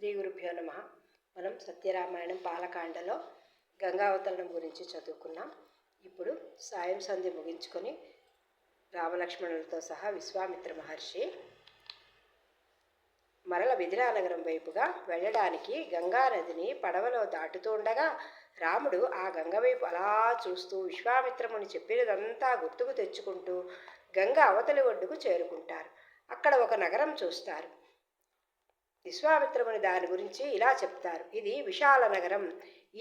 శ్రీ గురుభ్యో నమ. మనం సత్యరామాయణం బాలకాండలో గంగావతరణం గురించి చదువుకున్నాం. ఇప్పుడు సాయం సంధ్య ముగించుకొని రామలక్ష్మణులతో సహా విశ్వామిత్ర మహర్షి మరల మిథిలానగరం వైపుగా వెళ్ళడానికి గంగా నదిని పడవలో దాటుతుండగా రాముడు ఆ గంగ వైపు అలా చూస్తూ విశ్వామిత్రముని చెప్పినదంతా గుర్తుకు తెచ్చుకుంటూ గంగ అవతలి ఒడ్డుకు చేరుకుంటారు. అక్కడ ఒక నగరం చూస్తారు. విశ్వామిత్రముని దాని గురించి ఇలా చెప్తారు. ఇది విశాల నగరం.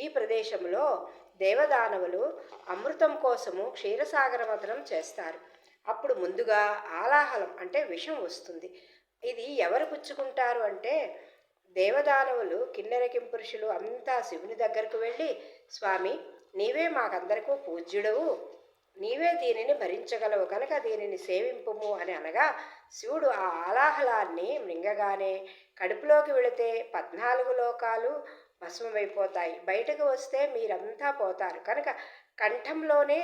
ఈ ప్రదేశంలో దేవదానవులు అమృతం కోసము క్షీరసాగర మథనం చేస్తారు. అప్పుడు ముందుగా ఆలాహలం అంటే విషం వస్తుంది. ఇది ఎవరు పుచ్చుకుంటారు అంటే దేవదానవులు కిన్నెర కింపురుషులు అంతా శివుని దగ్గరకు వెళ్ళి, స్వామి నీవే మాకందరికీ పూజ్యుడవు, నీవే దీనిని భరించగలవు కనుక దీనిని సేవింపుము అని అనగా శివుడు ఆ ఆలాహలాన్ని మృంగగానే కడుపులోకి వెళితే 14 లోకాలు భస్మమైపోతాయి, బయటకు వస్తే మీరంతా పోతారు కనుక కంఠంలోనే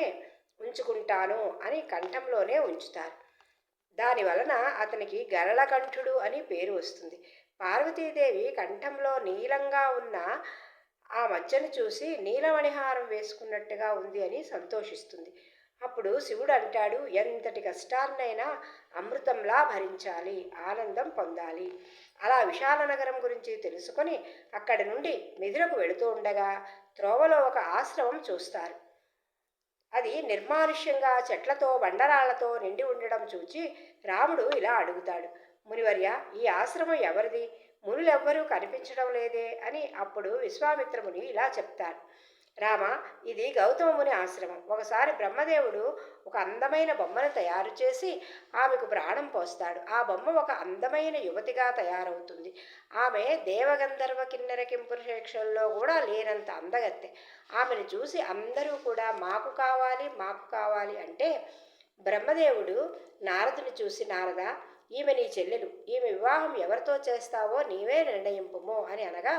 ఉంచుకుంటాను అని కంఠంలోనే ఉంచుతారు. దానివలన అతనికి గరళకంఠుడు అని పేరు వస్తుంది. పార్వతీదేవి కంఠంలో నీలంగా ఉన్న ఆ మచ్చను చూసి నీలమణిహారం వేసుకున్నట్టుగా ఉంది అని సంతోషిస్తుంది. అప్పుడు శివుడు అంటాడు, ఎంతటి కష్టాన్నైనా అమృతంలా భరించాలి, ఆనందం పొందాలి. అలా విశాల నగరం గురించి తెలుసుకొని అక్కడి నుండి మిథులకు వెళుతూ ఉండగా త్రోవలో ఒక ఆశ్రమం చూస్తారు. అది నిర్మానుష్యంగా చెట్లతో బండరాళ్లతో నిండి ఉండడం చూచి రాముడు ఇలా అడుగుతాడు, మునివర్య ఈ ఆశ్రమం ఎవరిది? మునులెవ్వరూ కనిపించడం లేదే అని. అప్పుడు విశ్వామిత్రముని ఇలా చెప్తాడు, రామ ఇది గౌతమ ముని ఆశ్రమం. ఒకసారి బ్రహ్మదేవుడు ఒక అందమైన బొమ్మను తయారు చేసి ఆమెకు ప్రాణం పోస్తాడు. ఆ బొమ్మ ఒక అందమైన యువతిగా తయారవుతుంది. ఆమె దేవగంధర్వ కిన్నెర కింపురుషేక్షల్లో కూడా లేనంత అందగత్తె. ఆమెను చూసి అందరూ కూడా మాకు కావాలి మాకు కావాలి అంటే బ్రహ్మదేవుడు నారదుని చూసి, నారద ఈమె నీ చెల్లెలు, ఈమె వివాహం ఎవరితో చేస్తావో నీవే నిర్ణయింపుము అని అనగా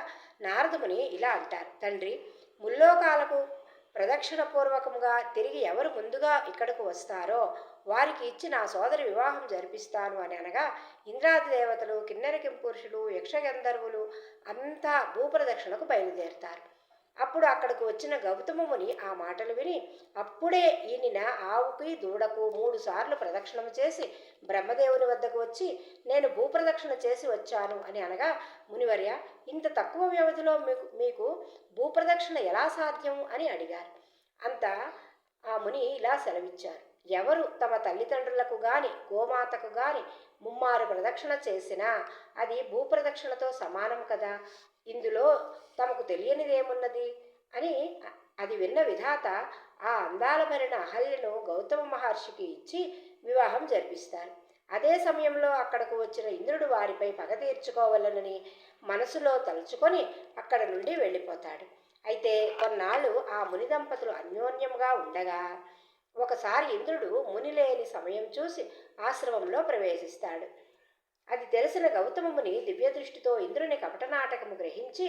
నారదుముని ఇలా అంటారు, తండ్రి ముల్లోకాలకు ప్రదక్షిణపూర్వకముగా తిరిగి ఎవరు ముందుగా ఇక్కడకు వస్తారో వారికి ఇచ్చి నా సోదరి వివాహం జరిపిస్తాను అని అనగా ఇంద్రాది దేవతలు కిన్నెర కింపురుషులు యక్షగంధర్వులు అంతా భూప్రదక్షిణకు బయలుదేరుతారు. అప్పుడు అక్కడికి వచ్చిన గౌతమ ముని ఆ మాటలు విని అప్పుడే ఈయన ఆవుకి దూడకు 3 సార్లు ప్రదక్షిణం చేసి బ్రహ్మదేవుని వద్దకు వచ్చి నేను భూప్రదక్షిణ చేసి వచ్చాను అని అనగా, మునివర్య ఇంత తక్కువ వ్యవధిలో మీకు భూప్రదక్షిణ ఎలా సాధ్యం అని అడిగారు. అంతా ఆ ముని ఇలా సెలవిచ్చారు, ఎవరు తమ తల్లిదండ్రులకు గాని గోమాతకు గాని 3 ప్రదక్షిణ చేసినా అది భూప్రదక్షిణతో సమానం కదా, ఇందులో తమకు తెలియనిదేమున్నది అని. అది విన్న విధాత ఆ అందాల భరిన అహల్యను గౌతమ మహర్షికి ఇచ్చి వివాహం జరిపిస్తారు. అదే సమయంలో అక్కడకు వచ్చిన ఇంద్రుడు వారిపై పగ తీర్చుకోవాలనని మనసులో తలుచుకొని అక్కడ నుండి వెళ్ళిపోతాడు. అయితే కొన్నాళ్ళు ఆ ముని దంపతులు అన్యోన్యంగా ఉండగా ఒకసారి ఇంద్రుడు ముని లేని సమయం చూసి ఆశ్రమంలో ప్రవేశిస్తాడు. అది తెలిసిన గౌతమ ముని దివ్య దృష్టితో ఇంద్రుని కపటనాటకము గ్రహించి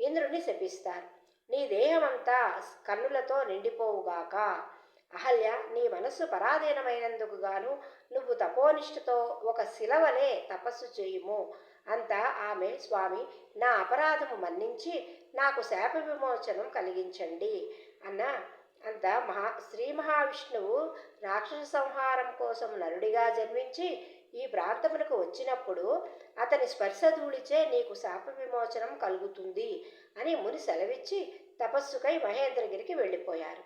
ఇంద్రుని శపిస్తారు. నీ దేహమంతా కన్నులతో నిండిపోవుగాక. అహల్య నీ మనస్సు పరాధీనమైనందుకు గాను నువ్వు తపోనిష్టతో ఒక శిలవలే తపస్సు చేయుము. అంతా ఆమె, స్వామి నా అపరాధము మన్నించి నాకు శాప విమోచనం కలిగించండి అన్న. అంత శ్రీ మహావిష్ణువు రాక్షస సంహారం కోసం నరుడిగా జన్మించి ఈ ప్రాంతమునకు వచ్చినప్పుడు అతని స్పర్శధూళిచే నీకు శాప విమోచనం కలుగుతుంది అని ముని సెలవిచ్చి తపస్సుకై మహేంద్రగిరికి వెళ్ళిపోయారు.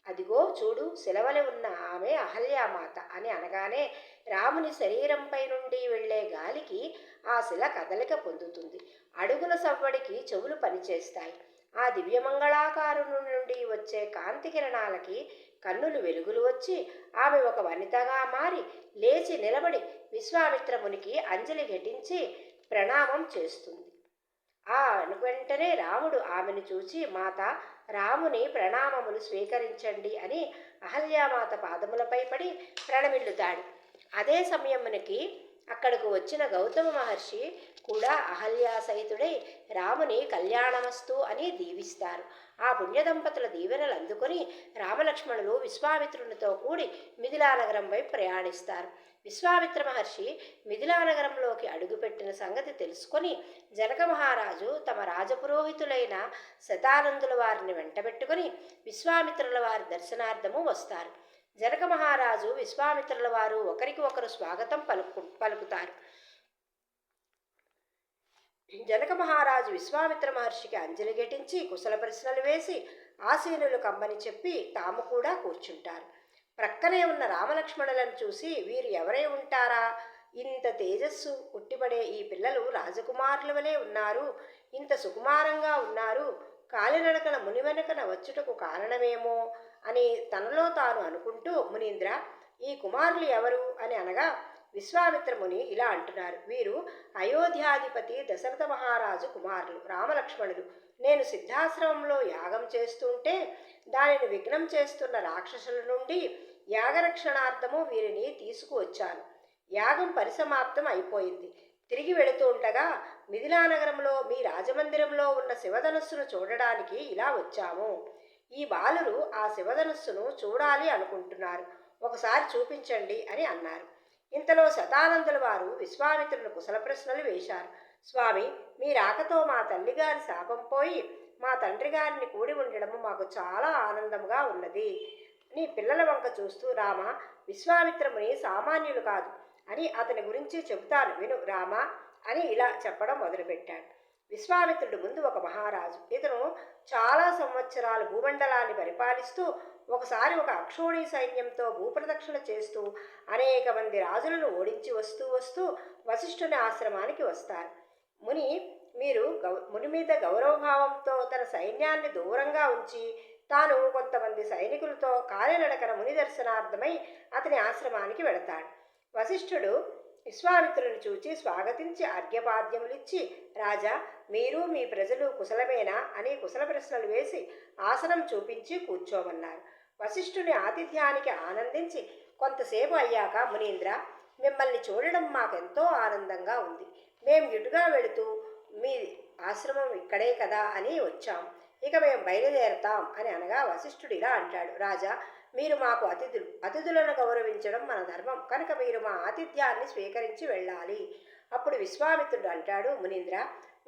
అదిగో చూడు శిలవలి ఉన్న ఆమె అహల్యామాత అని అనగానే రాముని శరీరంపై నుండి వెళ్లే గాలికి ఆ శిల కదలిక పొందుతుంది. అడుగుల సవ్వడికి చెవులు పనిచేస్తాయి. ఆ దివ్యమంగళాకారుని నుండి వచ్చే కాంతి కిరణాలకి కన్నులు వెలుగులు వచ్చి ఆమె ఒక వనితగా మారి లేచి నిలబడి విశ్వామిత్రమునికి అంజలి ఘటించి ప్రణామం చేస్తుంది. ఆ వెంటనే రాముడు ఆమెను చూచి, మాత రాముని ప్రణామములు స్వీకరించండి అని అహల్యామాత పాదములపై పడి ప్రణమిల్లుతాడు. అదే సమయమునికి అక్కడకు వచ్చిన గౌతమ మహర్షి కూడా అహల్యా సహితుడై రాముని కళ్యాణమస్తు అని దీవిస్తారు. ఆ పుణ్యదంపతుల దీవెనలు అందుకొని రామలక్ష్మణులు విశ్వామిత్రునితో కూడి మిథిలానగరం వైపు ప్రయాణిస్తారు. విశ్వామిత్ర మహర్షి మిథిలా నగరంలోకి అడుగుపెట్టిన సంగతి తెలుసుకొని జనక మహారాజు తమ రాజపురోహితులైన శతానందుల వారిని వెంటబెట్టుకుని విశ్వామిత్రుల వారి దర్శనార్థము వస్తారు. జనక మహారాజు విశ్వామిత్రుల వారు ఒకరికి ఒకరు స్వాగతం పలుకుతారు. జనక మహారాజు విశ్వామిత్ర మహర్షికి అంజలి ఘటించి కుశల ప్రశ్నలు వేసి ఆసీనులు కమ్మని చెప్పి తాము కూడా కూర్చుంటారు. ప్రక్కనే ఉన్న రామలక్ష్మణులను చూసి వీరు ఎవరై ఉంటారా, ఇంత తేజస్సు ఉట్టిపడే ఈ పిల్లలు రాజకుమారుల వలె ఉన్నారు, ఇంత సుకుమారంగా ఉన్నారు, కాలినడకన ముని వెనకన వచ్చుటకు కారణమేమో అని తనలో తాను అనుకుంటూ, మునీంద్ర, ఈ కుమారులు ఎవరు అని అనగా విశ్వామిత్ర ముని ఇలా అంటున్నారు, వీరు అయోధ్యాధిపతి దశరథ మహారాజు కుమారులు రామలక్ష్మణులు. నేను సిద్ధాశ్రమంలో యాగం చేస్తుంటే దానిని విఘ్నం చేస్తున్న రాక్షసుల నుండి యాగరక్షణార్థము వీరిని తీసుకువచ్చాను. యాగం పరిసమాప్తం అయిపోయింది. తిరిగి వెళుతూ ఉండగా మిథిలా నగరంలో మీ రాజమందిరంలో ఉన్న శివధనస్సును చూడడానికి ఇలా వచ్చాము. ఈ బాలురు ఆ శివధనస్సును చూడాలి అనుకుంటున్నారు, ఒకసారి చూపించండి అని అన్నారు. ఇంతలో శతానందుల వారు విశ్వామిత్రుని కుశల ప్రశ్నలు వేశారు. స్వామి, మీ రాకతో మా తల్లిగారి శాపం పోయి మా తండ్రి గారిని కూడి ఉండడము మాకు చాలా ఆనందంగా ఉన్నది. నీ పిల్లల వంక చూస్తూ, రామ, విశ్వామిత్రముని సామాన్యులు కాదు అని అతని గురించి చెబుతాను విను రామ అని ఇలా చెప్పడం మొదలుపెట్టాడు. విశ్వామిత్రుడు ముందు ఒక మహారాజు. ఇతను చాలా సంవత్సరాలు భూమండలాన్ని పరిపాలిస్తూ ఒకసారి ఒక అక్షోణి సైన్యంతో భూప్రదక్షిణ చేస్తూ అనేక మంది రాజులను ఓడించి వస్తూ వశిష్ఠుని ఆశ్రమానికి వస్తారు. ముని మీద గౌరవభావంతో తన సైన్యాన్ని దూరంగా ఉంచి తాను కొంతమంది సైనికులతో కాలినడకన ముని దర్శనార్థమై అతని ఆశ్రమానికి వెళతాడు. వశిష్ఠుడు విశ్వామిత్రుని చూచి స్వాగతించి అర్ఘ్యపాద్యములిచ్చి, రాజా, మీరు మీ ప్రజలు కుశలమేనా అని కుశల ప్రశ్నలు వేసి ఆసనం చూపించి కూర్చోమన్నారు. వశిష్ఠుని ఆతిథ్యానికి ఆనందించి కొంతసేపు అయ్యాక, మునీంద్ర, మిమ్మల్ని చూడడం మాకెంతో ఆనందంగా ఉంది. మేము ఇటుగా వెళుతూ మీ ఆశ్రమం ఇక్కడే కదా అని వచ్చాం. ఇక మేము బయలుదేరతాం అని అనగా వశిష్ఠుడు ఇలా అంటాడు, రాజా, మీరు మాకు అతిథులను గౌరవించడం మన ధర్మం కనుక మీరు మా ఆతిథ్యాన్ని స్వీకరించి వెళ్ళాలి. అప్పుడు విశ్వామిత్రుడు అంటాడు, మునీంద్ర,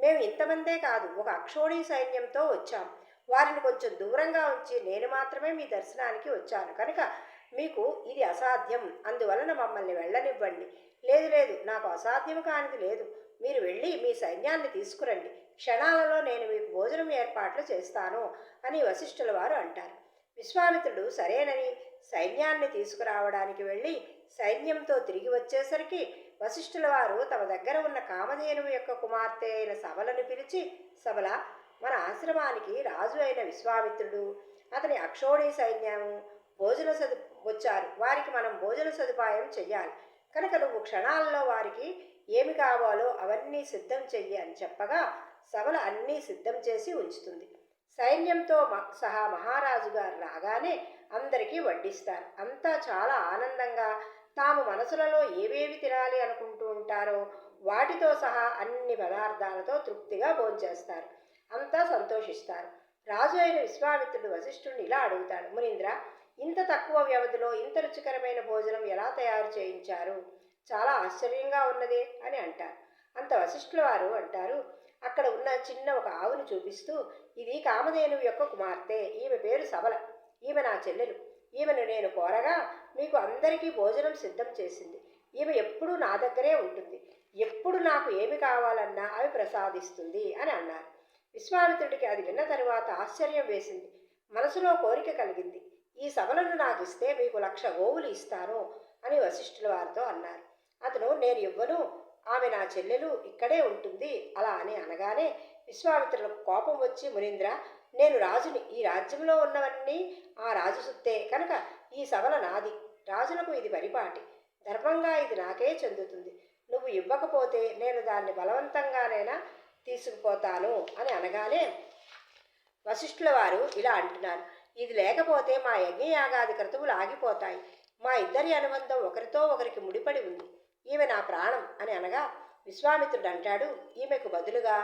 మేము ఇంతమందే కాదు, ఒక అక్షోణి సైన్యంతో వచ్చాం. వారిని కొంచెం దూరంగా ఉంచి నేను మాత్రమే మీ దర్శనానికి వచ్చాను కనుక మీకు ఇది అసాధ్యం, అందువలన మమ్మల్ని వెళ్ళనివ్వండి. లేదు, నాకు అసాధ్యం కానిది లేదు, మీరు వెళ్ళి మీ సైన్యాన్ని తీసుకురండి, క్షణాలలో నేను మీకు భోజనం ఏర్పాట్లు చేస్తాను అని వశిష్ఠుల వారు అంటారు. విశ్వామిత్రుడు సరేనని సైన్యాన్ని తీసుకురావడానికి వెళ్ళి సైన్యంతో తిరిగి వచ్చేసరికి వశిష్ఠుల వారు తమ దగ్గర ఉన్న కామధేనువు యొక్క కుమార్తె అయిన సబలను పిలిచి, సబల, మన ఆశ్రమానికి రాజు అయిన విశ్వామిత్రుడు అతని అక్షోణి సైన్యం వచ్చారు, వారికి మనం భోజన సదుపాయం చెయ్యాలి కనుక నువ్వు క్షణాల్లో వారికి ఏమి కావాలో అవన్నీ సిద్ధం చెయ్యి అని చెప్పగా సబల అన్నీ సిద్ధం చేసి ఉంచుతుంది. సైన్యంతో సహా మహారాజు గారు రాగానే అందరికీ వడ్డిస్తారు. అంతా చాలా ఆనందంగా తాము మనసులలో ఏవేవి తినాలి అనుకుంటూ ఉంటారో వాటితో సహా అన్ని పదార్థాలతో తృప్తిగా భోంచేస్తారు. అంతా సంతోషిస్తారు. రాజు అయిన విశ్వామిత్రుడు వశిష్ఠుడిని ఇలా అడుగుతాడు, మునీంద్ర, ఇంత తక్కువ వ్యవధిలో ఇంత రుచికరమైన భోజనం ఎలా తయారు చేయించారు? చాలా ఆశ్చర్యంగా ఉన్నదే అని అంటారు. అంత వశిష్ఠుల వారు అంటారు, అక్కడ ఉన్న చిన్న ఒక ఆవును చూపిస్తూ, ఇది కామధేనువు యొక్క కుమార్తె, ఈమె పేరు సబల, ఈమె నా చెల్లెలు. ఈమెను నేను కోరగా మీకు అందరికీ భోజనం సిద్ధం చేసింది. ఈమె ఎప్పుడూ నా దగ్గరే ఉంటుంది, ఎప్పుడు నాకు ఏమి కావాలన్నా అవి ప్రసాదిస్తుంది అని అన్నారు. విశ్వామిత్రుడికి అది విన్న తరువాత ఆశ్చర్యం వేసింది, మనసులో కోరిక కలిగింది. ఈ సబలను నాకు ఇస్తే మీకు 1,00,000 గోవులు ఇస్తాను అని వశిష్ఠుల వారితో అన్నారు. అతను, నేను ఇవ్వను, ఆమె నా చెల్లెలు, ఇక్కడే ఉంటుంది అలా అని అనగానే విశ్వామిత్రులకు కోపం వచ్చి, మునీంద్ర, నేను రాజుని, ఈ రాజ్యంలో ఉన్నవన్నీ ఆ రాజు సుత్తే కనుక ఈ సబల నాది, రాజునకు ఇది పరిపాటి, ధర్మంగా ఇది నాకే చెందుతుంది. నువ్వు ఇవ్వకపోతే నేను దాన్ని బలవంతంగానైనా తీసుకుపోతాను అని అనగానే వశిష్ఠుల వారు ఇలా అంటున్నారు, ఇది లేకపోతే మా యజ్ఞయాగాది క్రతువులు ఆగిపోతాయి. మా ఇద్దరి అనుబంధం ఒకరితో ఒకరికి ముడిపడి ఉంది. ఈమె నా ప్రాణం అని అనగా విశ్వామిత్రుడు అంటాడు, ఈమెకు బదులుగా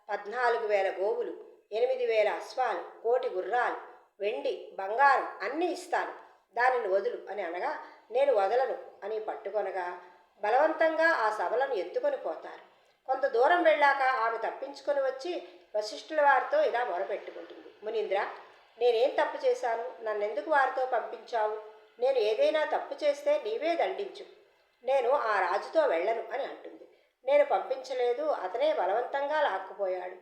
14,000 గోవులు, 8,000 అశ్వాలు, 1,000,000 గుర్రాలు, వెండి బంగారం అన్నీ ఇస్తాను, దానిని వదులు అని అనగా నేను వదలను, అని పట్టుకొనగా బలవంతంగా ఆ సభలను ఎత్తుకొని పోతారు. కొంత దూరం వెళ్ళాక ఆమె తప్పించుకొని వచ్చి వశిష్ఠుల వారితో ఇలా మొరపెట్టుకుంటుంది. మునీంద్ర, నేనేం తప్పు చేశాను? నన్నెందుకు వారితో పంపించావు? నేను ఏదైనా తప్పు చేస్తే నీవే దండించు. నేను ఆ రాజుతో వెళ్ళను అని అంటుంది. నేను పంపించలేదు, అతనే బలవంతంగా లాక్కుపోయాడు.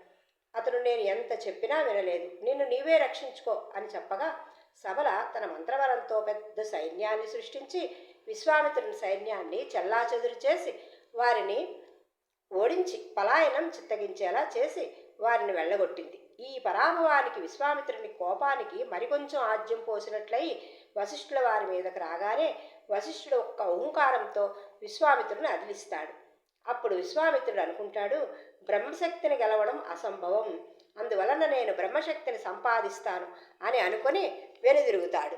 అతను నేను ఎంత చెప్పినా వినలేదు. నిన్ను నీవే రక్షించుకో అని చెప్పగా సబల తన మంత్రబలంతో పెద్ద సైన్యాన్ని సృష్టించి విశ్వామిత్రుని సైన్యాన్ని చెల్లాచెదురు చేసి వారిని ఓడించి పలాయనం చిత్తగించేలా చేసి వారిని వెళ్ళగొట్టింది. ఈ పరాభవానికి విశ్వామిత్రుని కోపానికి మరికొంచెం ఆజ్యం పోసినట్లయి వశిష్ఠుల వారి మీదకు రాగానే వశిష్ఠుడు ఒక్క ఓంకారంతో విశ్వామిత్రుని అదిలిస్తాడు. అప్పుడు విశ్వామిత్రుడు అనుకుంటాడు, బ్రహ్మశక్తిని గెలవడం అసంభవం, అందువలన నేను బ్రహ్మశక్తిని సంపాదిస్తాను అని అనుకొని వెనుదిరుగుతాడు.